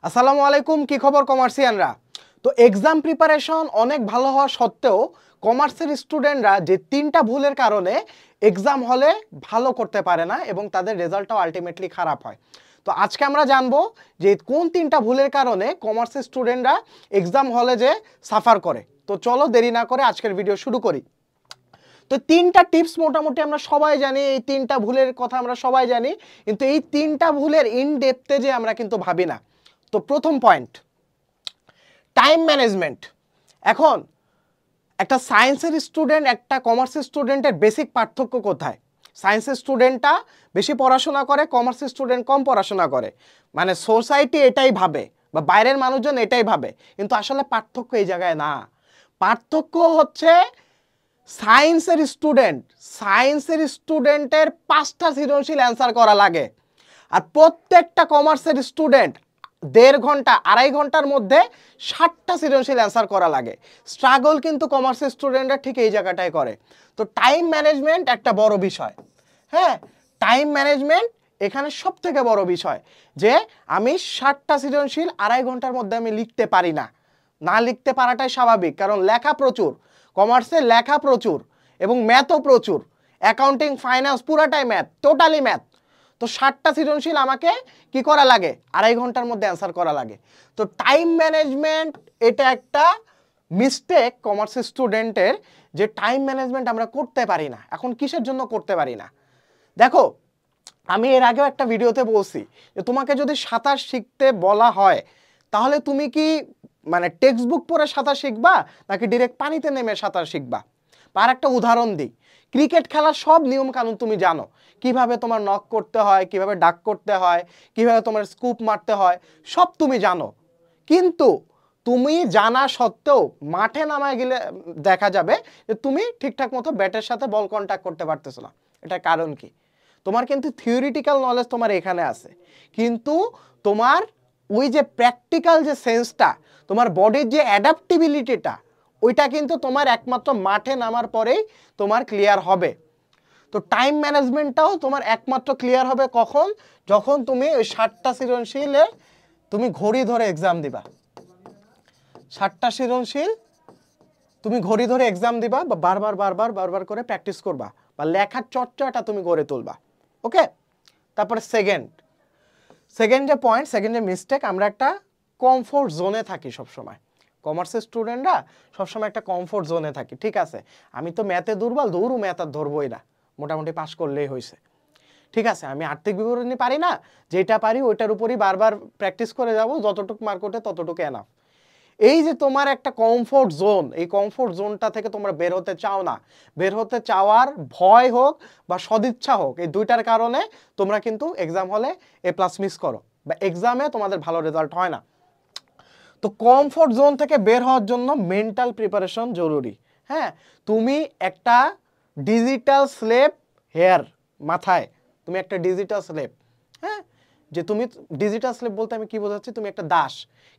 আসসালামু আলাইকুম, কি খবর কমার্সিয়ানরা? তো এক্সাম প্রিপারেশন অনেক ভালো হওয়া সত্ত্বেও কমার্সের স্টুডেন্টরা যে তিনটা ভুলের কারণে এক্সাম হলে ভালো করতে পারে না এবং তাদের রেজাল্টটাও আলটিমেটলি খারাপ হয়। তো আজকে আমরা জানবো যে কোন তিনটা ভুলের কারণে কমার্সের স্টুডেন্টরা এক্সাম হলে যে সাফার করে। তো চলো দেরি না করে আজকের ভিডিও শুরু করি। তো তিনটা টিপস মোটামুটি আমরা সবাই জানি, এই তিনটা ভুলের কথা আমরা সবাই জানি, কিন্তু এই তিনটা ভুলের ইন ডেপথে যে আমরা কিন্তু ভাবি না। তো প্রথম পয়েন্ট, টাইম ম্যানেজমেন্ট। এখন একটা সায়েন্সের স্টুডেন্ট একটা কমার্সের স্টুডেন্টের বেসিক পার্থক্য কোথায়? সায়েন্সের স্টুডেন্টটা বেশি পড়াশোনা করে, কমার্সের স্টুডেন্ট কম পড়াশোনা করে, মানে সোসাইটি এটাই ভাবে বা বাইরের মানুষজন এটাই ভাবে, কিন্তু আসলে পার্থক্য এই জায়গায় না। পার্থক্য হচ্ছে সায়েন্সের স্টুডেন্টের 5টা সৃজনশীল অ্যান্সার করা লাগে, আর প্রত্যেকটা কমার্সের স্টুডেন্ট 1.5 ঘন্টা 2.5 ঘন্টার মধ্যে 60টা সৃজনশীল অ্যান্সার করা লাগে। স্ট্রাগল কিন্তু কমার্সের স্টুডেন্টরা ঠিক এই জায়গাটাই করে। তো টাইম ম্যানেজমেন্ট একটা বড় বিষয়। হ্যাঁ, টাইম ম্যানেজমেন্ট এখানে সব থেকে বড় বিষয়, যে আমি 60টা সৃজনশীল 2.5 ঘন্টার মধ্যে আমি লিখতে পারি না। না লিখতে পারাটাই স্বাভাবিক, কারণ লেখা প্রচুর, কমার্সে লেখা প্রচুর এবং ম্যাথও প্রচুর। অ্যাকাউন্টিং, ফাইন্যান্স পুরাটাই ম্যাথ, টোটালি ম্যাথ। তো 60টা সৃজনশীল আমাকে কি করা লাগে? 2.5 ঘন্টার মধ্যে অ্যান্সার করা লাগে। তো টাইম ম্যানেজমেন্ট এটা একটা মিস্টেক কমার্সের স্টুডেন্টের, যে টাইম ম্যানেজমেন্ট আমরা করতে পারি না। এখন কিসের জন্য করতে পারি না? দেখো, আমি এর আগেও একটা ভিডিওতে বলছি যে তোমাকে যদি সাঁতার শিখতে বলা হয়, তাহলে তুমি কি মানে টেক্সট বুক পড়ে সাঁতার শিখবা নাকি ডিরেক্ট পানিতে নেমে সাঁতার শিখবা? আর একটা উদাহরণ দিই, ক্রিকেট খেলার সব নিয়ম কানুন তুমি জানো, কিভাবে তোমার নক করতে হয়, কিভাবে ডাক করতে হয়, কিভাবে তোমার স্কুপ মারতে হয়, সব তুমি জানো। কিন্তু তুমি জানা সত্ত্বেও মাঠে নামায় গেলে দেখা যাবে যে তুমি ঠিকঠাক মতো ব্যাটের সাথে বল কন্ট্যাক্ট করতে পারতেছো না। এটার কারণ কি? তোমার কিন্তু থিওরিটিক্যাল নলেজ তোমার এখানে আছে, কিন্তু তোমার ওই যে প্র্যাকটিক্যাল যে সেন্সটা, তোমার বডির যে অ্যাডাপ্টিবিলিটিটা, ওইটা কিন্তু তোমার একমাত্র মাঠে নামার পরেই তোমার ক্লিয়ার হবে। তো টাইম ম্যানেজমেন্টটাও তোমার একমাত্র ক্লিয়ার হবে কখন? যখন তুমি ওই 60টা সৃজনশীলের তুমি ঘড়ি ধরে এক্সাম দিবা। 60টা সৃজনশীল তুমি ঘড়ি ধরে এক্সাম দিবা, বা বারবার বারবার বারবার করে প্র্যাকটিস করবা, বা লেখার চর্চাটা তুমি গড়ে তুলবা। ওকে, তারপরে সেকেন্ড যে পয়েন্ট, সেকেন্ড যে মিস্টেক, আমরা একটা কমফোর্ট জোনে থাকি সবসময়। কমার্সের স্টুডেন্টরা সবসময় একটা কমফোর্ট জোনে থাকি। ঠিক আছে, আমি তো ম্যাথে দুর্বল, ম্যাথ আর ধরবই না, মোটামুটি পাস করলেই হয়েছে। ঠিক আছে, আমি আর্থিক বিবরণী পারি না, যেটা পারি ওইটার উপরই বারবার প্র্যাকটিস করে যাব, যতটুকু মার্ক ওঠে ততটুকু এনাফ। এই যে তোমার একটা কমফোর্ট জোন, এই কমফোর্ট জোনটা থেকে তোমরা বের হতে চাও না। বের হতে চাওয়ার ভয় হোক বা সদিচ্ছা হোক, এই দুইটার কারণে তোমরা কিন্তু এক্সাম হলে A+ মিস করো, বা এক্সামে তোমাদের ভালো রেজাল্ট হয় না। তো কমফোর্ট জোন থেকে বের হওয়ার জন্য মেন্টাল প্রিপারেশন জরুরি। হ্যাঁ, তুমি একটা ডিজিটাল স্লেভ হেয়ার মাথায়, তুমি একটা ডিজিটাল স্লেভ। হ্যাঁ, যে তুমি ডিজিটাল স্লেভ বলতে আমি কি বোঝাচ্ছি? তুমি একটা দাস।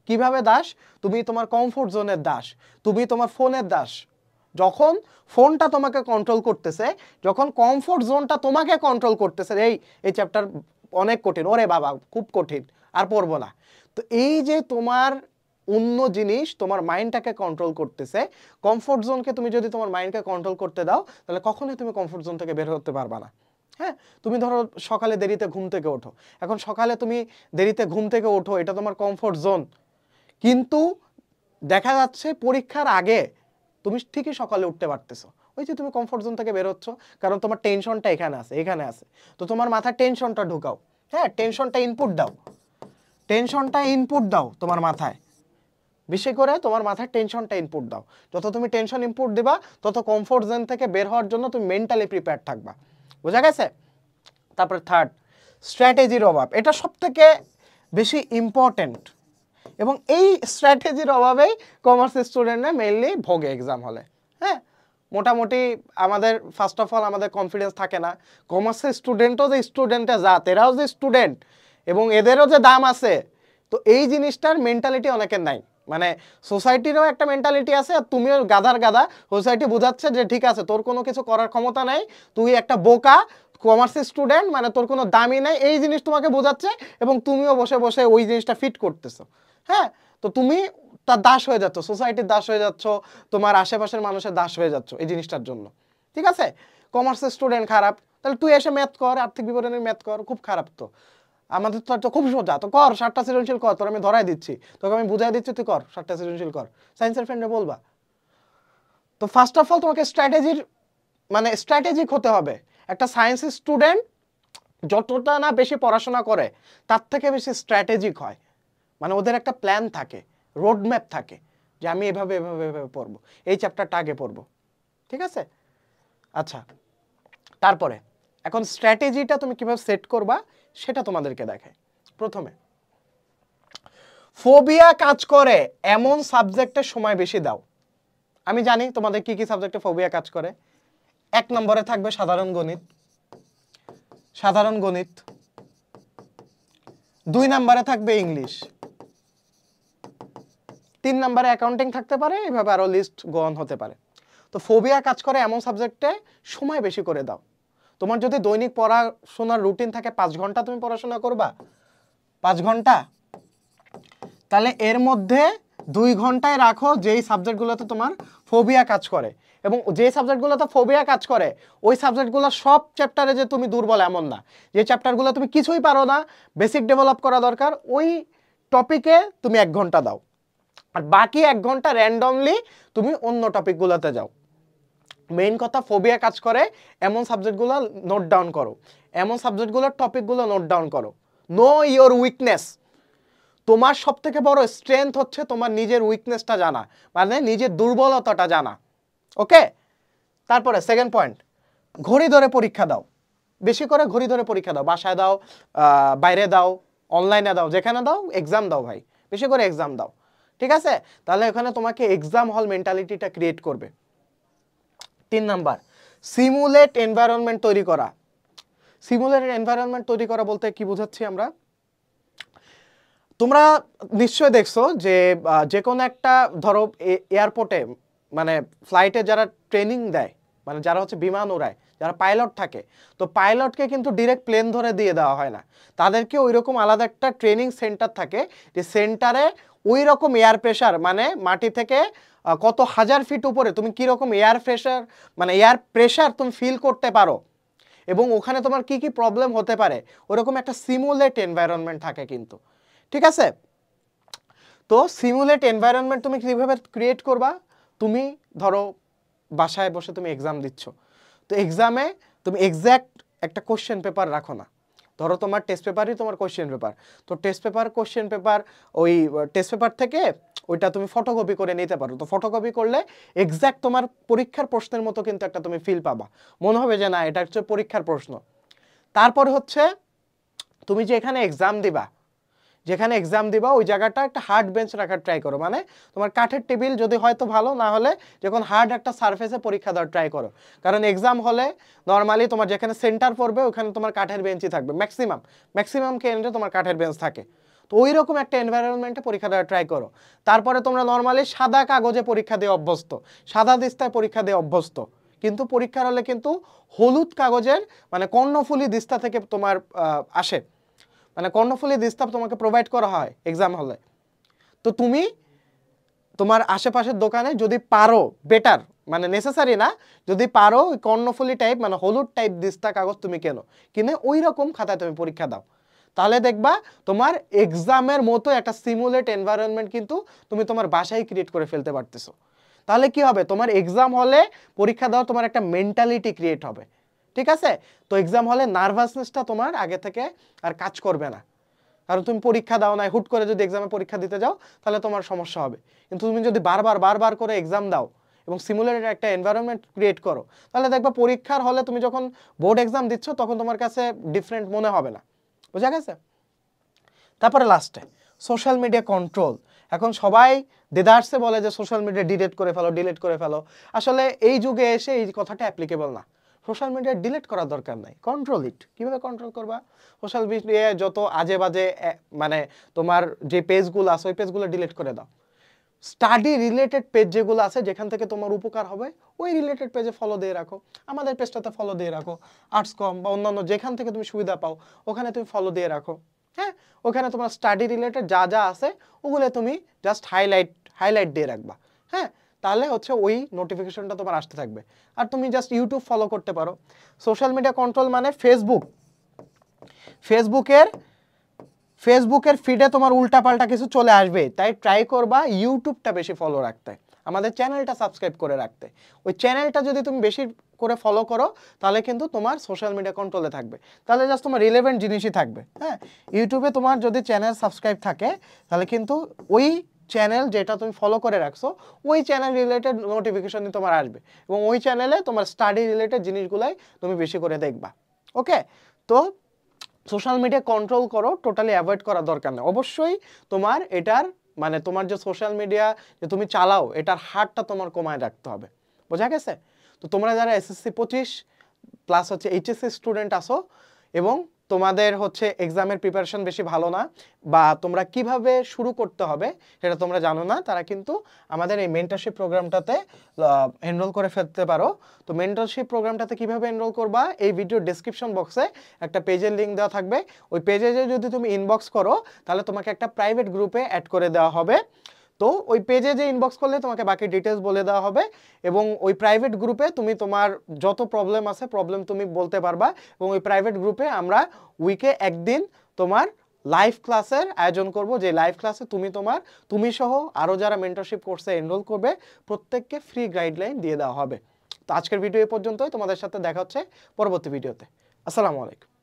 কিভাবে দাস? তুমি তোমার কমফোর্ট জোনের দাস, তুমি তোমার ফোনের দাস। যখন ফোনটা তোমাকে কন্ট্রোল করতেছে, যখন কমফোর্ট জোনটা তোমাকে কন্ট্রোল করতেছে, এই চ্যাপ্টার অনেক কঠিন, ওরে বাবা খুব কঠিন, আর পড়বো না। তো এই যে তোমার অন্য জিনিস তোমার মাইন্ডটাকে কন্ট্রোল করতেছে, কমফোর্ট জোনকে তুমি যদি তোমার মাইন্ডকে কন্ট্রোল করতে দাও, তাহলে কখনোই তুমি কমফোর্ট জোন থেকে বের হতে পারবা না। হ্যাঁ, তুমি ধরো সকালে দেরিতে ঘুম থেকে ওঠো, এখন সকালে তুমি দেরিতে ঘুম থেকে ওঠো, এটা তোমার কমফোর্ট জোন, কিন্তু দেখা যাচ্ছে পরীক্ষার আগে তুমি ঠিকই সকালে উঠতে পারতেছো, ওই যে তুমি কমফোর্ট জোন থেকে বের হচ্ছ, কারণ তোমার টেনশনটা এখানে আছে। তো তোমার মাথায় টেনশনটা ঢুকাও। হ্যাঁ, টেনশনটা ইনপুট দাও তোমার মাথায়, বেশি করে তোমার মাথায় টেনশনটা ইনপুট দাও। যত তুমি টেনশন ইনপুট দিবা, তত কমফোর্ট জোন থেকে বের হওয়ার জন্য তুমি মেন্টালি প্রিপেয়ার থাকবা। বোঝা গেছে? তারপরে থার্ড, স্ট্র্যাটেজির অভাব। এটা সবথেকে বেশি ইম্পর্টেন্ট, এবং এই স্ট্র্যাটেজির অভাবেই কমার্স স্টুডেন্টরা মেইনলি ভোগে এক্সাম হলে। হ্যাঁ, মোটামুটি আমাদের ফার্স্ট অফ অল আমাদের কনফিডেন্স থাকে না। কমার্সের স্টুডেন্টও যে স্টুডেন্টের জাত, এরাও যে স্টুডেন্ট এবং এদেরও যে দাম আছে, তো এই জিনিসটার মেন্টালিটি অনেকের নাই। মানে সোসাইটিরও একটা মেন্টালিটি আছে, আর তুমিও গাধার গাধা, সোসাইটি বোঝাচ্ছে যে ঠিক আছে তোর কোনো কিছু করার ক্ষমতা নাই, তুই একটা বোকা, কমার্সের স্টুডেন্ট মানে তোর কোনো দামই নাই, এই জিনিস তোমাকে বোঝাচ্ছে এবং তুমিও বসে বসে ওই জিনিসটা ফিট করতেছো। হ্যাঁ, তো তুমি তার দাস হয়ে যাচ্ছ, সোসাইটির দাস হয়ে যাচ্ছ, তোমার আশেপাশের মানুষের দাস হয়ে যাচ্ছ এই জিনিসটার জন্য। ঠিক আছে, কমার্সের স্টুডেন্ট খারাপ, তাহলে তুই এসে ম্যাথ কর, আর্থিক বিবরণের ম্যাথ কর, খুব খারাপ তো। আমাদের তো খুব সোজা, তো কর 7টা সৃজনশীল কর, তোর আমি ধরাই দিচ্ছি, তোকে আমি বুঝাই দিচ্ছি, তুই কর 7টা সৃজনশীল কর, সায়েন্সের ফ্রেন্ডে বলবা। তো ফার্স্ট অফ অল তোমাকে স্ট্র্যাটেজিক হতে হবে। একটা সায়েন্সের স্টুডেন্ট যতটা না বেশি পড়াশোনা করে তার থেকে বেশি স্ট্র্যাটেজিক হয়, মানে ওদের একটা প্ল্যান থাকে, রোড ম্যাপ থাকে, যে আমি এভাবে এভাবে এভাবে পড়বো, এই চ্যাপ্টারটা আগে পড়বো। ঠিক আছে, আচ্ছা তারপরে এখন স্ট্র্যাটেজিটা তুমি কিভাবে সেট করবা সেটা তোমাদেরকে দেখায়। প্রথমে ফোবিয়া কাজ করে এমন সাবজেক্টে সময় বেশি দাও। আমি জানি তোমাদের কি কি সাবজেক্টে ফোবিয়া কাজ করে। 1 নম্বরে থাকবে সাধারণ গণিত, 2 নম্বরে থাকবে ইংলিশ, 3 নম্বরে অ্যাকাউন্টিং থাকতে পারে, এইভাবে আরো লিস্ট গো অন হতে পারে। তো ফোবিয়া কাজ করে এমন সাবজেক্টে সময় বেশি করে দাও। তোমার যদি দৈনিক পড়াশোনার রুটিন থাকে 5 ঘন্টা তুমি পড়াশোনা করবা, 5 ঘন্টা, তাহলে এর মধ্যে 2 ঘন্টায় রাখো যেই সাবজেক্টগুলোতে তোমার ফোবিয়া কাজ করে। এবং যে সাবজেক্টগুলোতে ফোবিয়া কাজ করে ওই সাবজেক্টগুলো সব চ্যাপ্টারে যে তুমি দুর্বল এমন না, যে চ্যাপ্টারগুলো তুমি কিছুই পারো না, বেসিক ডেভেলপ করা দরকার, ওই টপিকে তুমি 1 ঘন্টা দাও, আর বাকি 1 ঘন্টা র্যান্ডমলি তুমি অন্য টপিকগুলোতে যাও। মেইন কথা ফোবিয়া কাজ করে এমন সাবজেক্টগুলো নোট ডাউন করো, এমন সাবজেক্টগুলোর টপিকগুলো নোট ডাউন করো। Know your weakness. তোমার সবথেকে বড় স্ট্রেংথ হচ্ছে তোমার নিজের উইকনেসটা জানা, মানে নিজের দুর্বলতাটা জানা। ওকে, তারপরে সেকেন্ড পয়েন্ট, ঘড়ি ধরে পরীক্ষা দাও, বেশি করে ঘড়ি ধরে পরীক্ষা দাও, বাসায় দাও, বাইরে দাও, অনলাইনে দাও, যেখানে দাও এক্সাম দাও ভাই, বেশি করে এক্সাম দাও। ঠিক আছে, তাহলে ওখানে তোমাকে এক্সাম হল মেন্টালিটিটা ক্রিয়েট করবে। 3 নাম্বার, সিমুলেট এনভায়রনমেন্ট তৈরি করা। সিমুলেটেড এনভায়রনমেন্ট তৈরি করা বলতে কি বোঝাচ্ছি আমরা, তোমরা নিশ্চয় দেখছো যে যে কোনো একটা ধরো এয়ারপোর্টে মানে ফ্লাইটে যারা ট্রেনিং দেয়, মানে যারা হচ্ছে বিমান ওড়ায়, যারা পাইলট থাকে, তো পাইলটকে কিন্তু ডিরেক্ট প্লেন ধরে দিয়ে দেওয়া হয় না, তাদেরকে ওই রকম আলাদা একটা ট্রেনিং সেন্টার থাকে, যে সেন্টারে ওই রকম এয়ার প্রেশার, মানে মাটি থেকে কত হাজার ফিট উপরে তুমি কীরকম এয়ার প্রেশার, মানে এয়ার প্রেশার তুমি ফিল করতে পারো এবং ওখানে তোমার কি কি প্রবলেম হতে পারে, ওরকম একটা সিমুলেট এনভায়রনমেন্ট থাকে কিন্তু। ঠিক আছে, তো সিমুলেট এনভায়রনমেন্ট তুমি কিভাবে ক্রিয়েট করবা, তুমি ধরো বাসায় বসে তুমি এক্সাম দিচ্ছ, তো এক্সামে তুমি এক্স্যাক্ট একটা কোশ্চেন পেপার রাখো না, ধরো তোমার টেস্ট পেপারই তোমার কোশ্চেন পেপার, তো কোশ্চেন পেপার ওই টেস্ট পেপার থেকে ওইটা তুমি ফটোকপি করে নিতে পারো। তো ফটোকপি করলে এক্স্যাক্ট তোমার পরীক্ষার প্রশ্নের মতো কিন্তু একটা তুমি ফিল পাবা, মনে হবে যে না এটা হচ্ছে পরীক্ষার প্রশ্ন। তারপরে হচ্ছে তুমি যে এখানে এক্সাম দিবা, যেখানে এক্সাম দিবা ওই জায়গাটা একটা হার্ড বেঞ্চ রাখার ট্রাই করো, মানে তোমার কাঠের টেবিল যদি হয়তো ভালো, না হলে যখন হার্ড একটা সারফেসে পরীক্ষা দেওয়ার ট্রাই করো, কারণ এক্সাম হলে নর্মালি তোমার যেখানে সেন্টার পড়বে ওখানে তোমার কাঠের বেঞ্চই থাকবে, ম্যাক্সিমাম কেন্দ্রে তোমার কাঠের বেঞ্চ থাকে। তো ওই রকম একটা এনভায়রনমেন্টে পরীক্ষা দেওয়ার ট্রাই করো। তারপরে তোমরা নর্মালি সাদা কাগজে পরীক্ষা দিয়ে অভ্যস্ত, সাদা দিস্তায় পরীক্ষা দিয়ে অভ্যস্ত, কিন্তু পরীক্ষার হলে কিন্তু হলুদ কাগজের মানে কর্ণফুলী দিস্তা থেকে তোমার আসে, মানে কর্ণফুলী দিস্তা তোমাকে প্রোভাইড করা হয় এক্সাম হলে। তো তুমি তোমার আশেপাশের দোকানে যদি পারো, বেটার মানে নেসেসারি না, যদি পারো কর্ণফুলী টাইপ মানে হলুদ টাইপ দিস্তা কাগজ তুমি কিনে ওই রকম খাতায় তুমি পরীক্ষা দাও, তাহলে দেখবা তোমার এক্সামের মতো একটা সিমুলেট এনভায়রনমেন্ট কিন্তু তুমি তোমার বাসায় ক্রিয়েট করে ফেলতে পারতেছো। তাহলে কি হবে, তোমার এক্সাম হলে পরীক্ষা দেওয়ার তোমার একটা মেন্টালিটি ক্রিয়েট হবে। ঠিক আছে, তো এক্সাম হলে নার্ভাসনেসটা তোমার আগে থেকে আর কাজ করবে না, কারণ তুমি পরীক্ষা দাও না, হুট করে যদি এক্সামে পরীক্ষা দিতে যাও তাহলে তোমার সমস্যা হবে। কিন্তু তুমি যদি বারবার করে এক্সাম দাও এবং সিমুলেটেড একটা এনভায়রনমেন্ট ক্রিয়েট করো, তাহলে দেখবা পরীক্ষার হলে তুমি যখন বোর্ড এক্সাম দিচ্ছ তখন তোমার কাছে ডিফারেন্ট মনে হবে না। বুঝা গেছে? তারপরে লাস্টে সোশ্যাল মিডিয়া কন্ট্রোল। এখন সবাই দেদারসে বলে যে সোশ্যাল মিডিয়া ডিলিট করে ফেলো, আসলে এই যুগে এসে এই কথাটা অ্যাপ্লিকেবল না। সোশ্যাল মিডিয়া ডিলিট করার দরকার নাই, কন্ট্রোল ইট। কিভাবে কন্ট্রোল করবা, সোশ্যাল মিডিয়ায় যত আজে বাজে মানে তোমার যে পেজগুলো আছে ওই পেজগুলো ডিলিট করে দাও। স্টাডি রিলেটেড পেজ যেগুলো আছে যেখান থেকে তোমার উপকার হবে ওই রিলেটেড পেজে ফলো দিয়ে রাখো, আমাদের পেজটাতে ফলো দিয়ে রাখো, আর্টস কম বা অন্যান্য যেখান থেকে তুমি সুবিধা পাও ওখানে তুমি ফলো দিয়ে রাখো। হ্যাঁ, ওখানে তোমার স্টাডি রিলেটেড যা যা আছে ওগুলো তুমি জাস্ট হাইলাইট দিয়ে রাখবা। হ্যাঁ, তাহলে হচ্ছে ওই নোটিফিকেশনটা তোমার আসতে থাকবে। আর তুমি জাস্ট ইউটিউব ফলো করতে পারো। সোশ্যাল মিডিয়া কন্ট্রোল মানে ফেসবুকের ফিডে তোমার উল্টাপাল্টা কিছু চলে আসবে, তাই ট্রাই করবা ইউটিউবটা বেশি ফলো রাখতে, আমাদের চ্যানেলটা সাবস্ক্রাইব করে রাখতে। ওই চ্যানেলটা যদি তুমি বেশি করে ফলো করো তাহলে কিন্তু তোমার সোশ্যাল মিডিয়া কন্ট্রোলে থাকবে, তাহলে জাস্ট তোমার রিলেভেন্ট জিনিসই থাকবে। হ্যাঁ, ইউটিউবে তোমার যদি চ্যানেল সাবস্ক্রাইব থাকে তাহলে কিন্তু ওই চ্যানেল যেটা তুমি ফলো করে রাখছো ওই চ্যানেল রিলেটেড নোটিফিকেশনই তোমার আসবে, এবং ওই চ্যানেলে তোমার স্টাডি রিলেটেড জিনিসগুলাই তুমি বেশি করে দেখবা। ওকে, তো সোশ্যাল মিডিয়া কন্ট্রোল করো, টোটালি অ্যাভয়েড করার দরকার নেই। অবশ্যই তোমার এটার মানে তোমার যে সোশ্যাল মিডিয়া যে তুমি চালাও এটার হারটা তোমার কমায় রাখতে হবে, বোঝা গেছে? তো তোমরা যারা এসএসসি 25 প্লাস হচ্ছে এইচএসসি স্টুডেন্ট আসো এবং তোমাদের হচ্ছে এক্সামের প্রিপারেশন বেশি ভালো না, বা তোমরা কিভাবে শুরু করতে হবে সেটা তোমরা জানো না, তারা কিন্তু আমাদের এই মেন্টরশিপ প্রোগ্রামটাতে এনরোল করে ফেলতে পারো। তো মেন্টরশিপ প্রোগ্রামটাতে কিভাবে এনরোল করবা, এই ভিডিও ডেসক্রিপশন বক্সে একটা পেজের লিঙ্ক দেওয়া থাকবে। ওই পেজে যদি তুমি ইনবক্স করো তাহলে তোমাকে একটা প্রাইভেট গ্রুপে অ্যাড করে দেওয়া হবে। তো ওই পেজে যে ইনবক্স করলে তোমাকে বাকি ডিটেলস বলে দেওয়া হবে, এবং ওই প্রাইভেট গ্রুপে তুমি তোমার যত প্রবলেম আছে প্রবলেম তুমি বলতে পারবা, এবং ওই প্রাইভেট গ্রুপে আমরা উইকে একদিন তোমার লাইভ ক্লাসের আয়োজন করব, যে লাইভ ক্লাসে তুমি সহ আরও যারা মেন্টরশিপ কোর্সে এনরোল করবে প্রত্যেককে ফ্রি গাইডলাইন দিয়ে দেওয়া হবে। তো আজকের ভিডিও এই পর্যন্তই, তোমাদের সাথে দেখা হচ্ছে পরবর্তী ভিডিওতে। আসসালামু আলাইকুম।